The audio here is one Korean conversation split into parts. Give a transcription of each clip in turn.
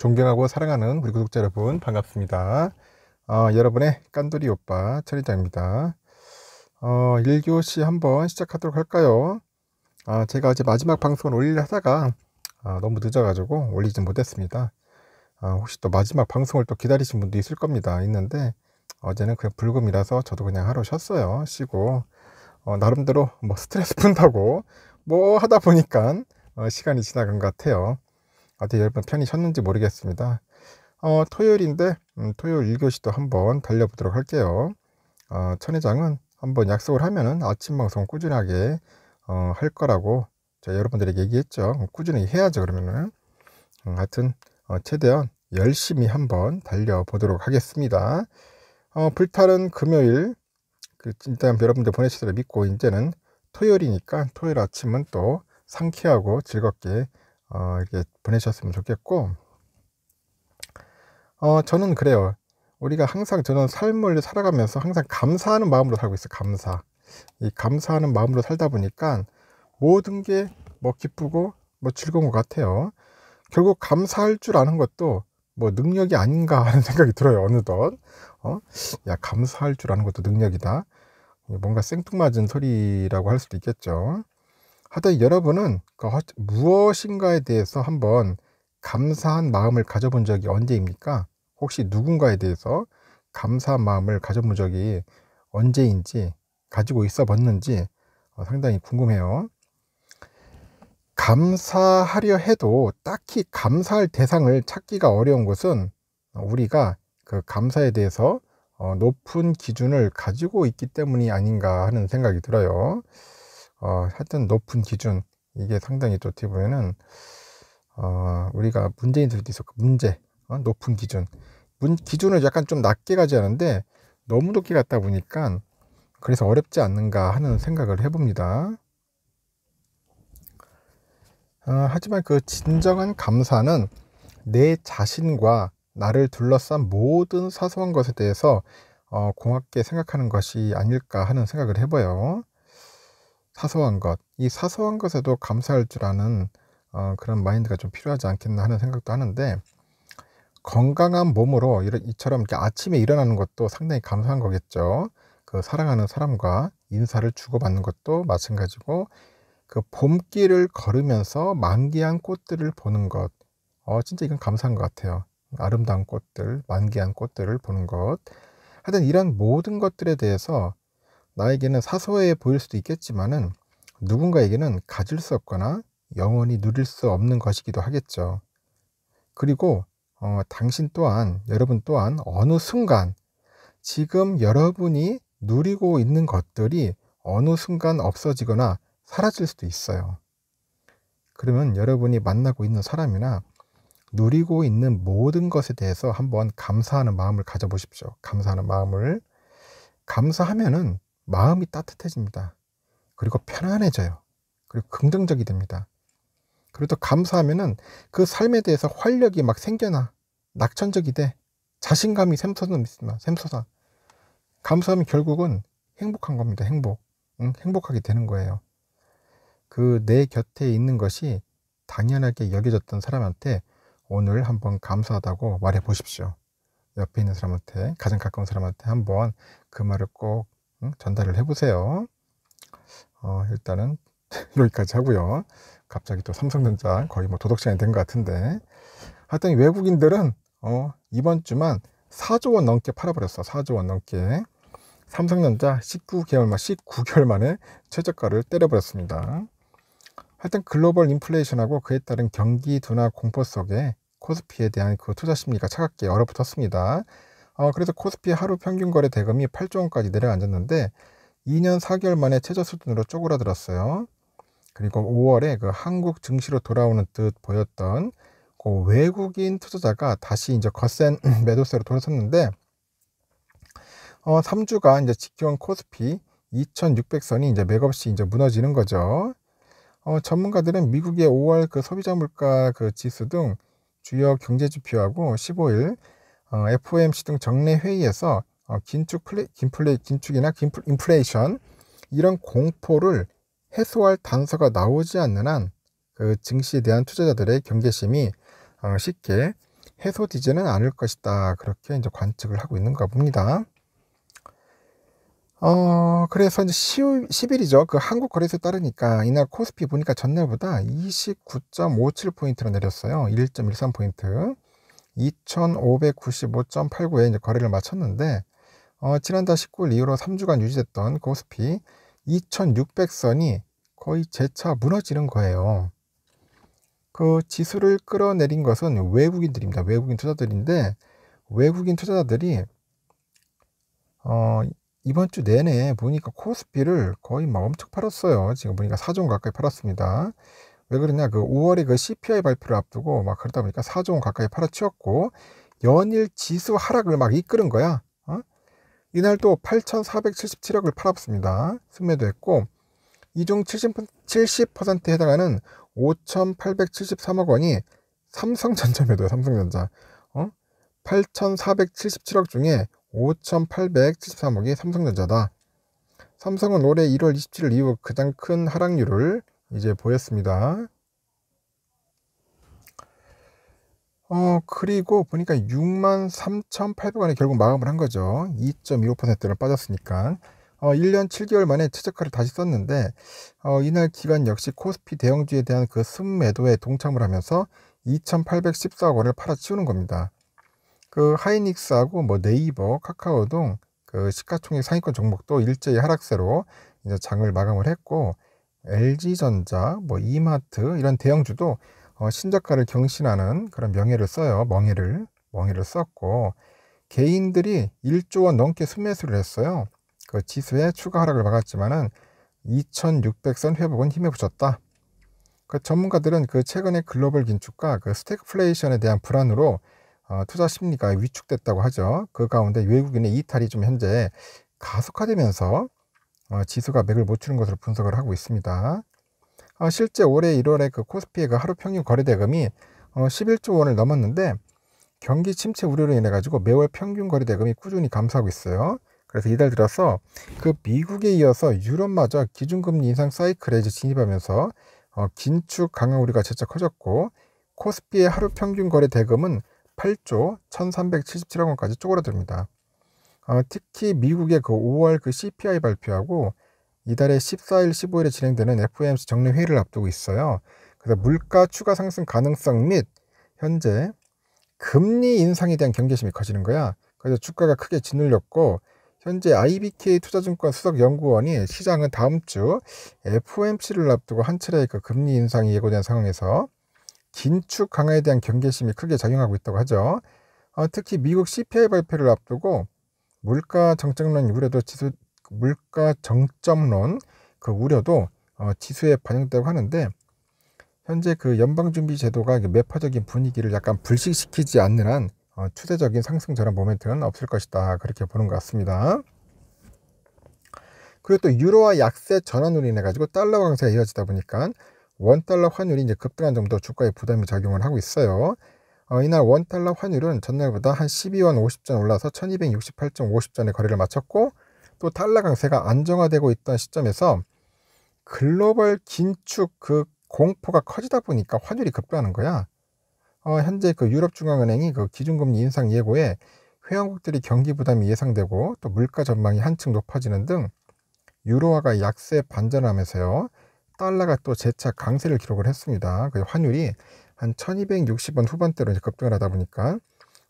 존경하고 사랑하는 우리 구독자 여러분 반갑습니다. 여러분의 깐돌이 오빠 천리장입니다. 1교시 한번 시작하도록 할까요? 제가 어제 마지막 방송을 올리려 하다가 너무 늦어가지고 올리지 못했습니다. 혹시 또 마지막 방송을 또 기다리신 분도 있을 겁니다. 있는데 어제는 그냥 불금이라서 저도 그냥 하루 쉬었어요. 쉬고 나름대로 뭐 스트레스 푼다고 뭐 하다 보니까 시간이 지나간 것 같아요. 어때 여러분 편히 쉬었는지 모르겠습니다. 토요일인데 토요일 1교시도 한번 달려보도록 할게요. 천 회장은 한번 약속을 하면은 아침 방송 꾸준하게 할 거라고 제가 여러분들에게 얘기했죠. 꾸준히 해야죠. 그러면은 하여튼 최대한 열심히 한번 달려보도록 하겠습니다. 불타는 금요일 일단 여러분들 보내시기를 믿고 이제는 토요일이니까 토요일 아침은 또 상쾌하고 즐겁게 이렇게 보내셨으면 좋겠고, 저는 그래요. 우리가 항상 저는 삶을 살아가면서 항상 감사하는 마음으로 살고 있어요. 이 감사하는 마음으로 살다 보니까 모든 게 뭐 기쁘고 뭐 즐거운 것 같아요. 결국 감사할 줄 아는 것도 뭐 능력이 아닌가 하는 생각이 들어요. 어느덧 야, 감사할 줄 아는 것도 능력이다. 뭔가 생뚱맞은 소리라고 할 수도 있겠죠. 하여튼 여러분은 무엇인가에 대해서 한번 감사한 마음을 가져본 적이 언제입니까? 혹시 누군가에 대해서 감사한 마음을 가져본 적이 언제인지, 가지고 있어 봤는지 상당히 궁금해요. 감사하려 해도 딱히 감사할 대상을 찾기가 어려운 것은 우리가 그 감사에 대해서 높은 기준을 가지고 있기 때문이 아닌가 하는 생각이 들어요. 하여튼 높은 기준, 이게 상당히 또 어떻게 보면은 우리가 문제인들도 있었고, 높은 기준, 기준을 약간 좀 낮게 가져야하는데 너무 높게 갔다 보니까 그래서 어렵지 않는가 하는 생각을 해봅니다. 하지만 그 진정한 감사는 내 자신과 나를 둘러싼 모든 사소한 것에 대해서 고맙게 생각하는 것이 아닐까 하는 생각을 해봐요. 사소한 것, 이 사소한 것에도 감사할 줄 아는 그런 마인드가 좀 필요하지 않겠나 하는 생각도 하는데, 건강한 몸으로 이처럼 이렇게 아침에 일어나는 것도 상당히 감사한 거겠죠. 그 사랑하는 사람과 인사를 주고받는 것도 마찬가지고, 그 봄길을 걸으면서 만개한 꽃들을 보는 것, 진짜 이건 감사한 것 같아요. 아름다운 꽃들, 만개한 꽃들을 보는 것. 하여튼 이런 모든 것들에 대해서 나에게는 사소해 보일 수도 있겠지만은 누군가에게는 가질 수 없거나 영원히 누릴 수 없는 것이기도 하겠죠. 그리고 당신 또한, 여러분 또한 어느 순간 지금 여러분이 누리고 있는 것들이 어느 순간 없어지거나 사라질 수도 있어요. 그러면 여러분이 만나고 있는 사람이나 누리고 있는 모든 것에 대해서 한번 감사하는 마음을 가져보십시오. 감사하는 마음을. 감사하면은 마음이 따뜻해집니다. 그리고 편안해져요. 그리고 긍정적이 됩니다. 그리고 또 감사하면은 그 삶에 대해서 활력이 막 생겨나. 낙천적이 돼. 자신감이 샘솟아. 감사하면 결국은 행복한 겁니다. 행복하게 되는 거예요. 그 내 곁에 있는 것이 당연하게 여겨졌던 사람한테 오늘 한번 감사하다고 말해 보십시오. 옆에 있는 사람한테, 가장 가까운 사람한테 한번 그 말을 꼭 전달을 해보세요. 일단은 여기까지 하고요. 갑자기 또 삼성전자 거의 뭐 도덕 시간이 된 것 같은데, 하여튼 외국인들은 이번 주만 4조 원 넘게 팔아버렸어. 4조 원 넘게. 삼성전자 19개월 만에 최저가를 때려버렸습니다. 하여튼 글로벌 인플레이션하고 그에 따른 경기 둔화 공포 속에 코스피에 대한 그 투자 심리가 차갑게 얼어붙었습니다. 그래서 코스피 하루 평균 거래 대금이 8조 원까지 내려앉았는데 2년 4개월 만에 최저 수준으로 쪼그라들었어요. 그리고 5월에 그 한국 증시로 돌아오는 듯 보였던 그 외국인 투자자가 다시 이제 거센 매도세로 돌아섰는데, 3주가 이제 지켜온 코스피 2600선이 이제 맥없이 이제 무너지는 거죠. 전문가들은 미국의 5월 그 소비자 물가 그 지수 등 주요 경제 지표하고 15일 FOMC 등 정례 회의에서 긴축이나 인플레이션 이런 공포를 해소할 단서가 나오지 않는 한 그 증시에 대한 투자자들의 경계심이 쉽게 해소되지는 않을 것이다. 그렇게 이제 관측을 하고 있는가 봅니다. 그래서 이제 10일이죠. 그 한국 거래소에 따르니까 이날 코스피 보니까 전날보다 29.57포인트로 내렸어요. 1.13포인트. 2595.89에 이제 거래를 마쳤는데, 지난달 19일 이후로 3주간 유지됐던 코스피 2600선이 거의 재차 무너지는 거예요. 그 지수를 끌어내린 것은 외국인들입니다. 외국인 투자들인데, 외국인 투자자들이 이번 주 내내 보니까 코스피를 거의 막 엄청 팔았어요. 지금 보니까 4조 원 가까이 팔았습니다. 왜 그러냐, 그 5월에 그 CPI 발표를 앞두고 막 그러다 보니까 4조 원 가까이 팔아치웠고, 연일 지수 하락을 막 이끄는 거야. 이날 또 8,477억을 팔았습니다. 순매도했고, 이중 70%에 해당하는 5,873억 원이 삼성전자 매도야. 삼성전자. 8,477억 중에 5,873억이 삼성전자다. 삼성은 올해 1월 27일 이후 가장 큰 하락률을 이제 보였습니다. 그리고 보니까 63,800원에 결국 마감을 한 거죠. 2.25%를 빠졌으니까. 1년 7개월 만에 최저가를 다시 썼는데, 이날 기간 역시 코스피 대형주에 대한 그 순매도에 동참을 하면서 2,814억 원을 팔아치우는 겁니다. 그 하이닉스하고 뭐 네이버, 카카오 등 그 시가총액 상위권 종목도 일제히 하락세로 이제 장을 마감을 했고, LG전자, 뭐 이마트 이런 대형주도 신저가를 경신하는 그런 명예를 써요. 멍해를 썼고, 개인들이 1조 원 넘게 순매수를 했어요. 그 지수의 추가 하락을 막았지만은 2600선 회복은 힘에 부쳤다. 그 전문가들은 그 최근의 글로벌 긴축과 그 스태그플레이션에 대한 불안으로 투자 심리가 위축됐다고 하죠. 그 가운데 외국인의 이탈이 좀 현재 가속화되면서 지수가 맥을 못 추는 것으로 분석을 하고 있습니다. 실제 올해 1월에 그 코스피의 그 하루 평균 거래 대금이 11조 원을 넘었는데, 경기 침체 우려로 인해 가지고 매월 평균 거래 대금이 꾸준히 감소하고 있어요. 그래서 이달 들어서 그 미국에 이어서 유럽마저 기준금리 인상 사이클에 이제 진입하면서 긴축 강화 우려가 재차 커졌고, 코스피의 하루 평균 거래 대금은 8조 1377억 원까지 쪼그라듭니다. 특히 미국의 그 5월 그 CPI 발표하고 이달의 14일, 15일에 진행되는 FOMC 정례 회의를 앞두고 있어요. 그래서 물가 추가 상승 가능성 및 현재 금리 인상에 대한 경계심이 커지는 거야. 그래서 주가가 크게 짓눌렸고, 현재 IBK 투자증권 수석연구원이 시장은 다음 주 FOMC를 앞두고 한 차례의 그 금리 인상이 예고된 상황에서 긴축 강화에 대한 경계심이 크게 작용하고 있다고 하죠. 특히 미국 CPI 발표를 앞두고 물가 정점론 우려도 지수에 반영되고 하는데, 현재 그 연방준비제도가 매파적인 분위기를 약간 불식시키지 않는 한 추세적인 상승 전환 모멘트는 없을 것이다. 그렇게 보는 것 같습니다. 그리고 또 유로화 약세 전환으로 인해 가지고 달러 강세가 이어지다 보니까 원달러 환율이 이제 급등한 정도 주가에 부담이 작용을 하고 있어요. 이날 원달러 환율은 전날보다 한 12원 50전 올라서 1268.50전에 거래를 마쳤고, 또 달러 강세가 안정화되고 있던 시점에서 글로벌 긴축 그 공포가 커지다 보니까 환율이 급등하는 거야. 현재 그 유럽중앙은행이 그 기준금리 인상 예고에 회원국들이 경기 부담이 예상되고, 또 물가 전망이 한층 높아지는 등 유로화가 약세 반전하면서요, 달러가 또 재차 강세를 기록을 했습니다. 그 환율이 한 1260원 후반대로 이제 급등을 하다 보니까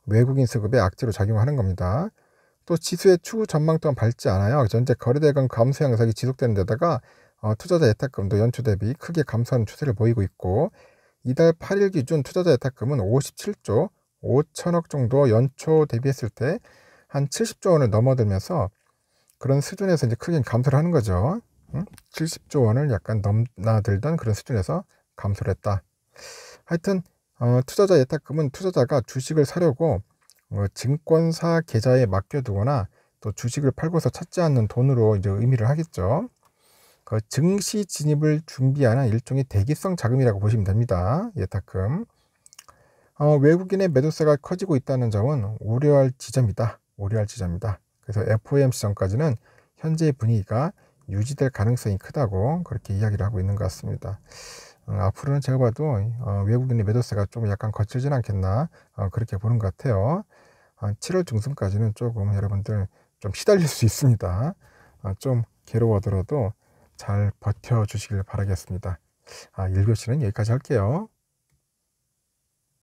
외국인 수급에 악재로 작용하는 겁니다. 또 지수의 추후 전망 또한 밝지 않아요. 현재 거래대금 감소 양상이 지속되는 데다가 투자자 예탁금도 연초 대비 크게 감소하는 추세를 보이고 있고, 이달 8일 기준 투자자 예탁금은 57조 5천억 정도 연초 대비했을 때 한 70조 원을 넘어들면서 그런 수준에서 이제 크게 감소를 하는 거죠. 70조 원을 약간 넘나들던 그런 수준에서 감소를 했다. 하여튼 투자자 예탁금은 투자자가 주식을 사려고 증권사 계좌에 맡겨두거나 또 주식을 팔고서 찾지 않는 돈으로 이제 의미를 하겠죠. 그 증시 진입을 준비하는 일종의 대기성 자금이라고 보시면 됩니다. 예탁금. 외국인의 매도세가 커지고 있다는 점은 우려할 지점이다. 그래서 FOMC 전까지는 현재의 분위기가 유지될 가능성이 크다고 그렇게 이야기를 하고 있는 것 같습니다. 앞으로는 제가 봐도 외국인의 매도세가 좀 약간 거칠진 않겠나, 그렇게 보는 것 같아요. 7월 중순까지는 조금 여러분들 좀 시달릴 수 있습니다. 좀 괴로워하더라도 잘 버텨주시길 바라겠습니다. 1교시는 여기까지 할게요.